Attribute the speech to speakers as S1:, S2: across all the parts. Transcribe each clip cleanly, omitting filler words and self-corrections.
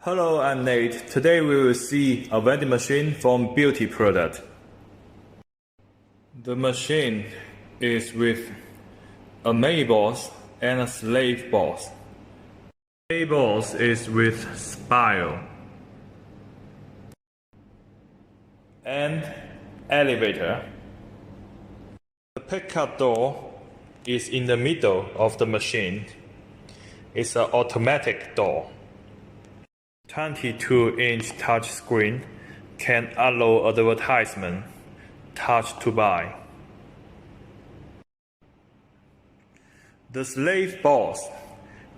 S1: Hello, I'm Nate. Today we will see a vending machine from beauty product. The machine is with a main boss and a slave boss. Main boss is with spiral and elevator. The pickup door is in the middle of the machine. It's an automatic door. 22-inch touchscreen can allow advertisement, touch to buy. The slave box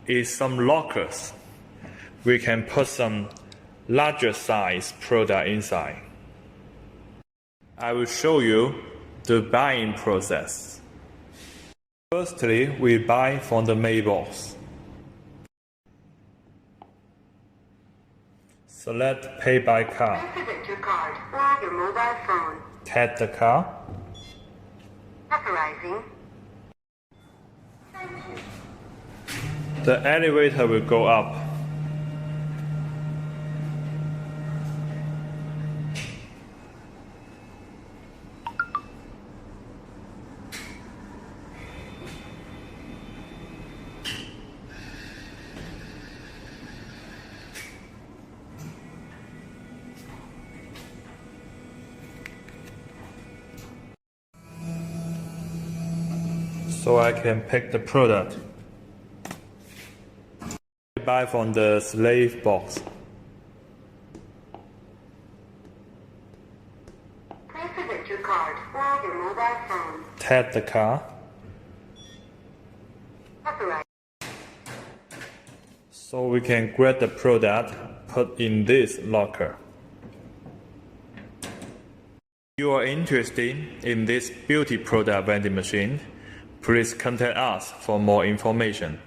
S1: is some lockers. We can put some larger size product inside. I will show you the buying process. Firstly, we buy from the main box. Select Pay by Card.
S2: Present your card or your mobile phone.
S1: Tap the card.
S2: Authorizing.
S1: The elevator will go up. So I can pick the product. Buy from the slave box.
S2: Present your card or your mobile phone.
S1: Tap the card.
S2: Authorizing.
S1: So we can grab the product, put in this locker. If you are interested in this beauty product vending machine, please contact us for more information.